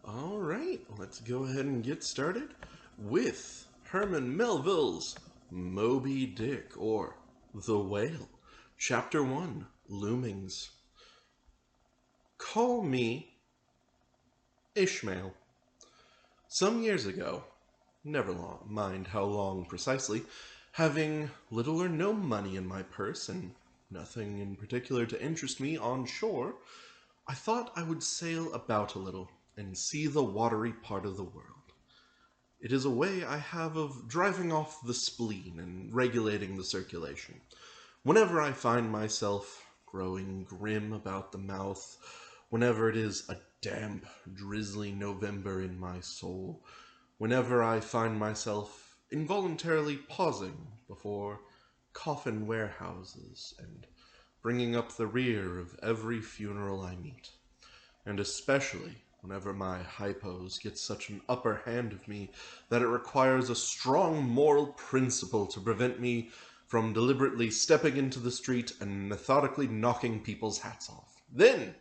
All right, let's go ahead and get started with Herman Melville's Moby-Dick, or The Whale, Chapter 1, Loomings. Call me Ishmael. Some years ago, mind how long precisely, having little or no money in my purse and nothing in particular to interest me on shore, I thought I would sail about a little and see the watery part of the world. It is a way I have of driving off the spleen and regulating the circulation. Whenever I find myself growing grim about the mouth, whenever it is a damp, drizzly November in my soul, whenever I find myself involuntarily pausing before coffin warehouses and bringing up the rear of every funeral I meet, and especially whenever my hypos get such an upper hand of me that it requires a strong moral principle to prevent me from deliberately stepping into the street and methodically knocking people's hats off. Then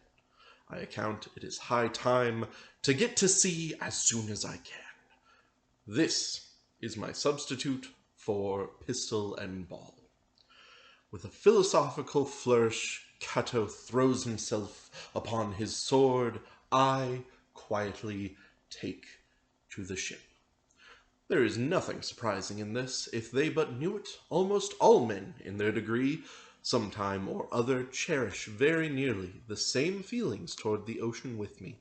I account it is high time to get to sea as soon as I can. This is my substitute for pistol and ball. With a philosophical flourish, Cato throws himself upon his sword. I quietly take to the ship. There is nothing surprising in this. If they but knew it, almost all men, in their degree, sometime or other, cherish very nearly the same feelings toward the ocean with me.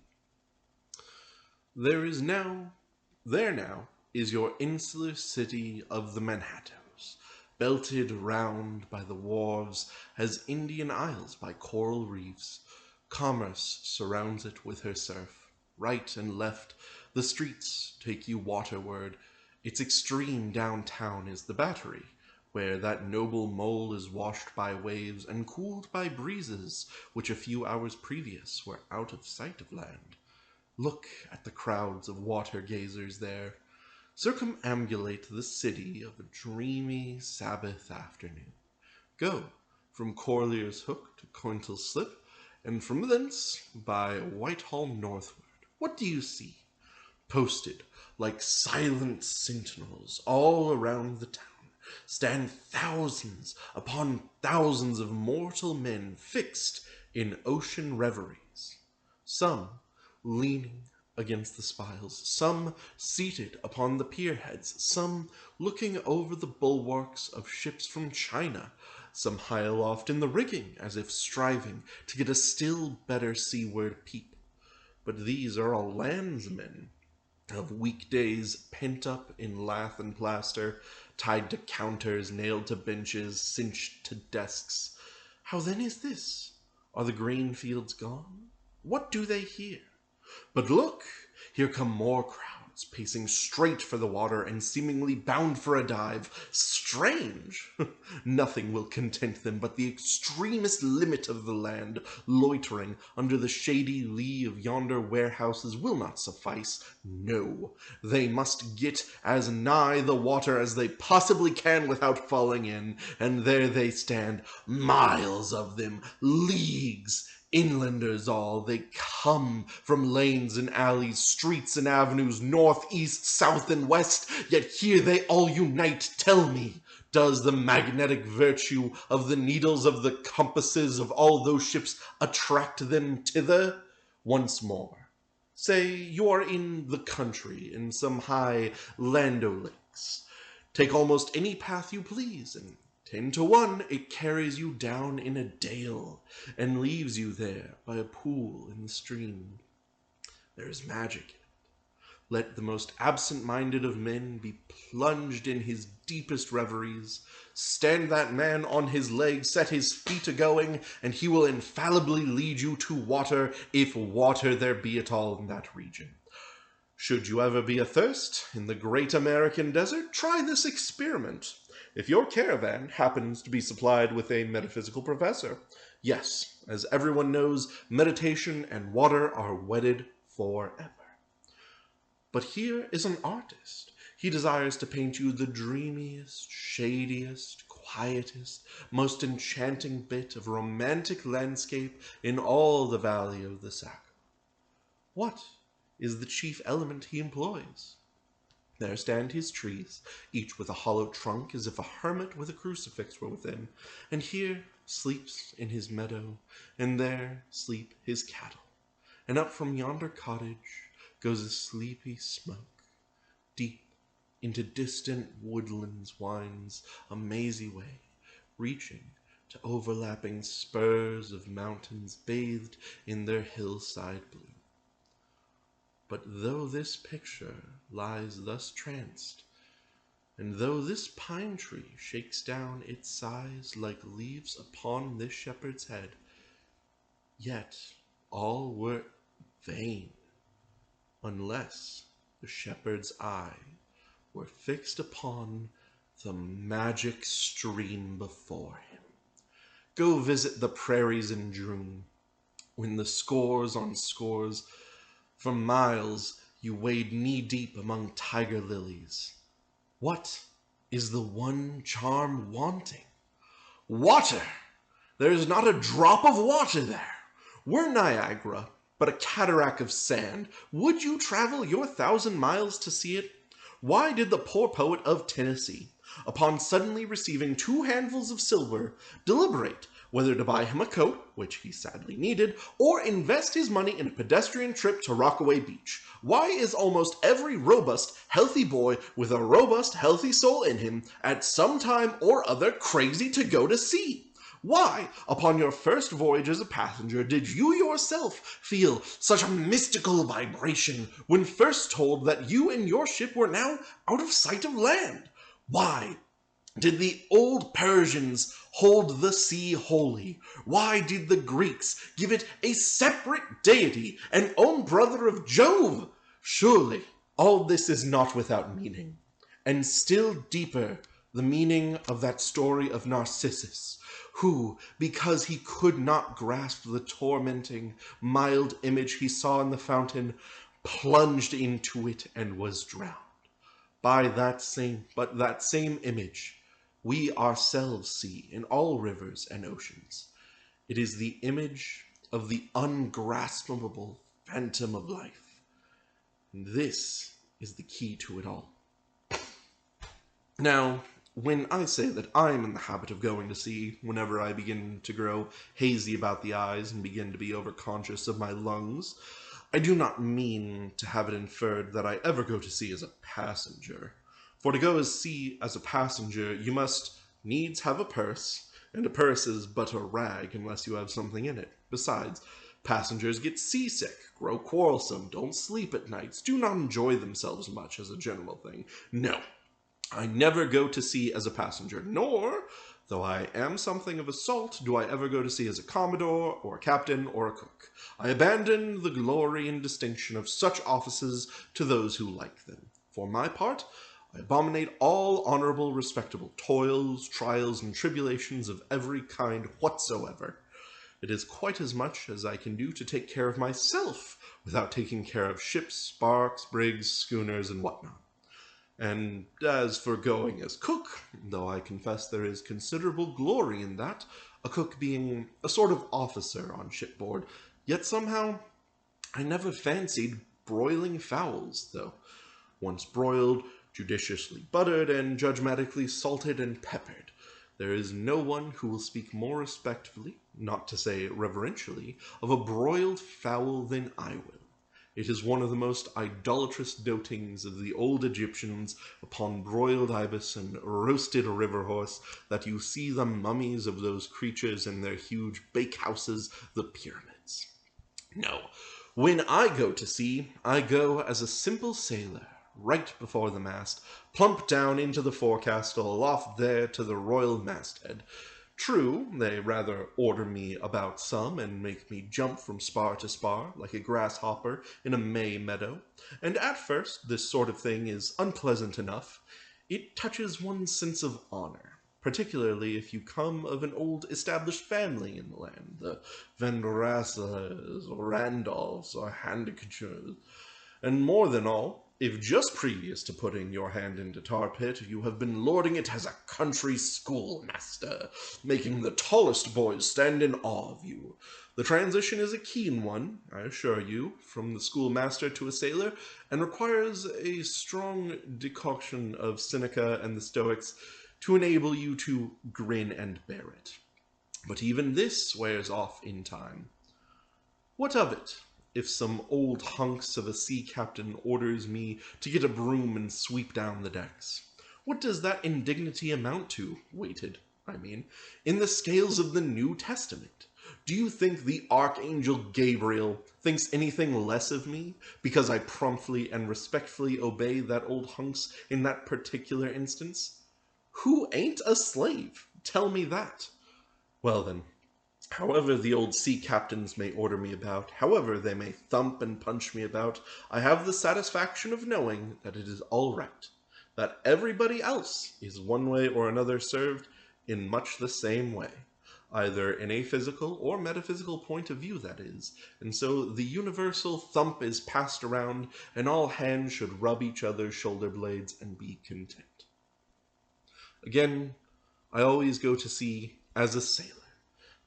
There now is your insular city of the Manhattoes, belted round by the wharves as Indian Isles by coral reefs. Commerce surrounds it with her surf. Right and left, the streets take you waterward. Its extreme downtown is the Battery, where that noble mole is washed by waves and cooled by breezes which a few hours previous were out of sight of land. Look at the crowds of water-gazers there. Circumambulate the city of a dreamy Sabbath afternoon. Go from Corlear's Hook to Cointel Slip, and from thence by Whitehall northward. What do you see? Posted like silent sentinels all around the town stand thousands upon thousands of mortal men fixed in ocean reveries. Some leaning against the spiles, some seated upon the pierheads, some looking over the bulwarks of ships from China, some high aloft in the rigging, as if striving to get a still better seaward peep. But these are all landsmen, of weekdays pent up in lath and plaster, tied to counters, nailed to benches, cinched to desks. How then is this? Are the grain fields gone? What do they hear? But look, here come more crowds, pacing straight for the water and seemingly bound for a dive. Strange! Nothing will content them but the extremest limit of the land. Loitering under the shady lee of yonder warehouses will not suffice. No, they must get as nigh the water as they possibly can without falling in, and there they stand, miles of them, leagues, inlanders all. They come from lanes and alleys, streets and avenues, north, east, south, and west, yet here they all unite. Tell me, does the magnetic virtue of the needles of the compasses of all those ships attract them thither? Once more, say you are in the country, in some high land lakes. Take almost any path you please, and 10 to 1, it carries you down in a dale, and leaves you there by a pool in the stream. There is magic in it. Let the most absent-minded of men be plunged in his deepest reveries. Stand that man on his legs, set his feet a-going, and he will infallibly lead you to water, if water there be at all in that region. Should you ever be athirst in the great American desert, try this experiment. If your caravan happens to be supplied with a metaphysical professor. Yes, as everyone knows, meditation and water are wedded forever. But here is an artist. He desires to paint you the dreamiest, shadiest, quietest, most enchanting bit of romantic landscape in all the valley of the Saco. What is the chief element he employs. There stand his trees, each with a hollow trunk, as if a hermit with a crucifix were within, and here sleeps in his meadow, and there sleep his cattle, and up from yonder cottage goes a sleepy smoke. Deep into distant woodlands winds a mazy way, reaching to overlapping spurs of mountains bathed in their hillside blue. But though this picture lies thus tranced, and though this pine tree shakes down its sighs like leaves upon this shepherd's head, yet all were vain, unless the shepherd's eye were fixed upon the magic stream before him. Go visit the prairies in June, when the scores on scores for miles you wade knee-deep among tiger lilies. What is the one charm wanting? Water! There is not a drop of water there. Were Niagara but a cataract of sand, would you travel your 1,000 miles to see it? Why did the poor poet of Tennessee, upon suddenly receiving 2 handfuls of silver, deliberate whether to buy him a coat, which he sadly needed, or invest his money in a pedestrian trip to Rockaway Beach? Why is almost every robust, healthy boy with a robust, healthy soul in him at some time or other crazy to go to sea? Why, upon your first voyage as a passenger, did you yourself feel such a mystical vibration when first told that you and your ship were now out of sight of land? Why did the old Persians hold the sea holy? Why did the Greeks give it a separate deity, an own brother of Jove? Surely all this is not without meaning. And still deeper, the meaning of that story of Narcissus, who, because he could not grasp the tormenting, mild image he saw in the fountain, plunged into it and was drowned. By that same image, we ourselves see in all rivers and oceans. It is the image of the ungraspable phantom of life. And this is the key to it all. Now, when I say that I'm in the habit of going to sea whenever I begin to grow hazy about the eyes and begin to be overconscious of my lungs, I do not mean to have it inferred that I ever go to sea as a passenger. For to go to sea as a passenger, you must needs have a purse, and a purse is but a rag unless you have something in it. Besides, passengers get seasick, grow quarrelsome, don't sleep at nights, do not enjoy themselves much as a general thing. No, I never go to sea as a passenger, nor, though I am something of a salt, do I ever go to sea as a commodore, or a captain, or a cook. I abandon the glory and distinction of such offices to those who like them. For my part, I abominate all honorable, respectable toils, trials, and tribulations of every kind whatsoever. It is quite as much as I can do to take care of myself without taking care of ships, barks, brigs, schooners, and whatnot. And as for going as cook, though I confess there is considerable glory in that, a cook being a sort of officer on shipboard, yet somehow I never fancied broiling fowls, though. Once broiled, judiciously buttered, and judgmatically salted and peppered, there is no one who will speak more respectfully, not to say reverentially, of a broiled fowl than I will. It is one of the most idolatrous dotings of the old Egyptians upon broiled ibis and roasted river horse that you see the mummies of those creatures in their huge bakehouses, the pyramids. No, when I go to sea, I go as a simple sailor, right before the mast, plump down into the forecastle, aloft there to the royal masthead. True, they rather order me about some, and make me jump from spar to spar, like a grasshopper in a May meadow, and at first this sort of thing is unpleasant enough. It touches one's sense of honor, particularly if you come of an old established family in the land, the Van Rassels, or Randolphs, or Handicatures. And more than all, if just previous to putting your hand into tar pit, you have been lording it as a country schoolmaster, making the tallest boys stand in awe of you. The transition is a keen one, I assure you, from the schoolmaster to a sailor, and requires a strong decoction of Seneca and the Stoics to enable you to grin and bear it. But even this wears off in time. What of it, if some old hunks of a sea captain orders me to get a broom and sweep down the decks? What does that indignity amount to, in the scales of the New Testament? Do you think the Archangel Gabriel thinks anything less of me because I promptly and respectfully obey that old hunks in that particular instance? Who ain't a slave? Tell me that. Well then, however the old sea captains may order me about, however they may thump and punch me about, I have the satisfaction of knowing that it is all right, that everybody else is one way or another served in much the same way, either in a physical or metaphysical point of view, that is, and so the universal thump is passed around, and all hands should rub each other's shoulder blades and be content. Again, I always go to sea as a sailor,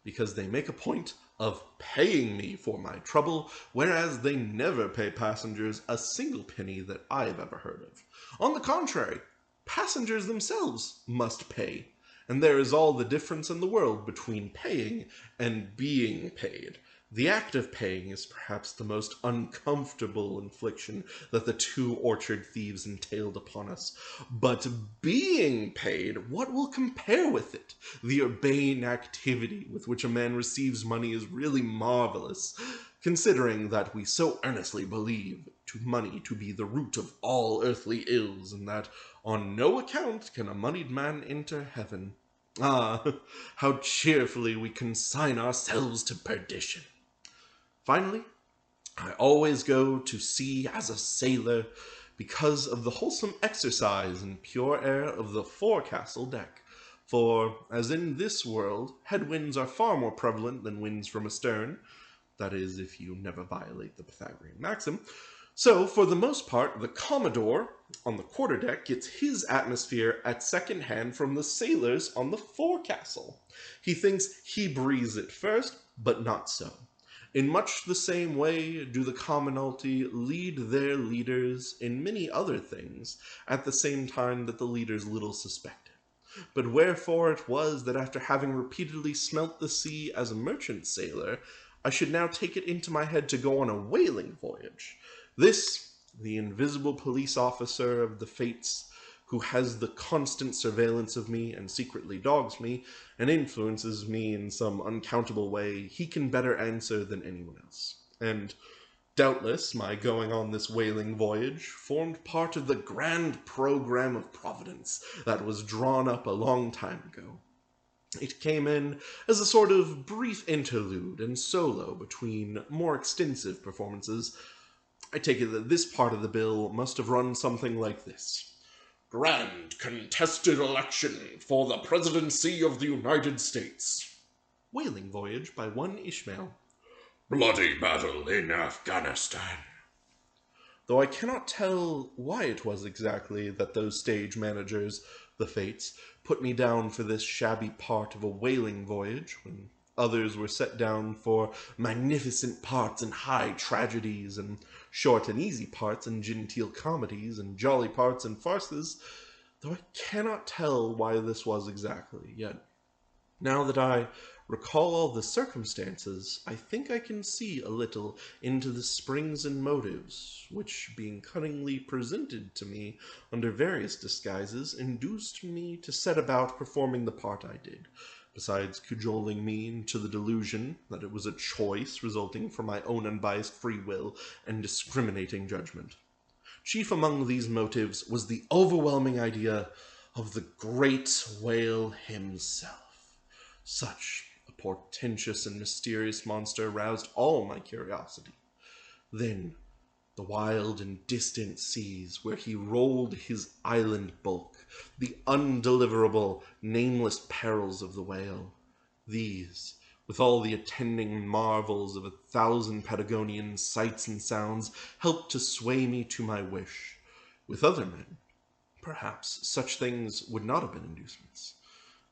because they make a point of paying me for my trouble, whereas they never pay passengers a single penny that I have ever heard of. On the contrary, passengers themselves must pay, and there is all the difference in the world between paying and being paid. The act of paying is perhaps the most uncomfortable infliction that the two orchard thieves entailed upon us. But being paid, what will compare with it? The urbane activity with which a man receives money is really marvelous, considering that we so earnestly believe money to be the root of all earthly ills, and that on no account can a moneyed man enter heaven. Ah, how cheerfully we consign ourselves to perdition. Finally, I always go to sea as a sailor because of the wholesome exercise and pure air of the forecastle deck. For, as in this world, headwinds are far more prevalent than winds from astern, that is, if you never violate the Pythagorean maxim, so, for the most part, the Commodore on the quarterdeck gets his atmosphere at second hand from the sailors on the forecastle. He thinks he breathes it first, but not so. In much the same way do the commonalty lead their leaders in many other things, at the same time that the leaders little suspect it. But wherefore it was that after having repeatedly smelt the sea as a merchant sailor, I should now take it into my head to go on a whaling voyage. This, the invisible police officer of the fates, who has the constant surveillance of me and secretly dogs me and influences me in some uncountable way, he can better answer than anyone else. And doubtless my going on this whaling voyage formed part of the grand program of Providence that was drawn up a long time ago. It came in as a sort of brief interlude and solo between more extensive performances. I take it that this part of the bill must have run something like this. Grand contested election for the presidency of the United States. Whaling voyage by one Ishmael. Bloody battle in Afghanistan. Though I cannot tell why it was exactly that those stage managers, the fates, put me down for this shabby part of a whaling voyage, when others were set down for magnificent parts in high tragedies, and short and easy parts in genteel comedies, and jolly parts in farces, though I cannot tell why this was exactly, yet now that I recall all the circumstances, I think I can see a little into the springs and motives, which, being cunningly presented to me under various disguises, induced me to set about performing the part I did, besides cajoling me into the delusion that it was a choice resulting from my own unbiased free will and discriminating judgment. Chief among these motives was the overwhelming idea of the great whale himself. Such a portentous and mysterious monster roused all my curiosity. Then, the wild and distant seas where he rolled his island bulk, the undeliverable, nameless perils of the whale, these with all the attending marvels of 1,000 Patagonian sights and sounds, helped to sway me to my wish. With other men, perhaps such things would not have been inducements.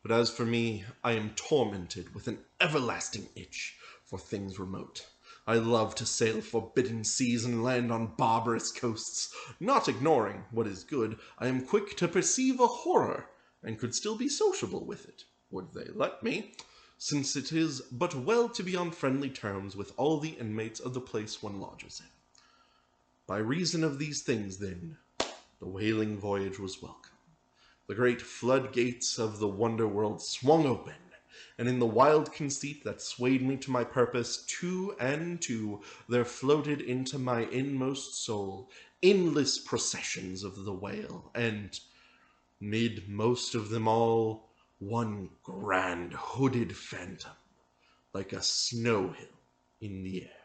But as for me, I am tormented with an everlasting itch for things remote. I love to sail forbidden seas and land on barbarous coasts. Not ignoring what is good, I am quick to perceive a horror, and could still be sociable with it, would they let me, since it is but well to be on friendly terms with all the inmates of the place one lodges in. By reason of these things, then, the whaling voyage was welcome. The great floodgates of the wonder world swung open, and in the wild conceit that swayed me to my purpose, two and two, there floated into my inmost soul endless processions of the whale, and, mid most of them all, one grand hooded phantom, like a snow hill in the air.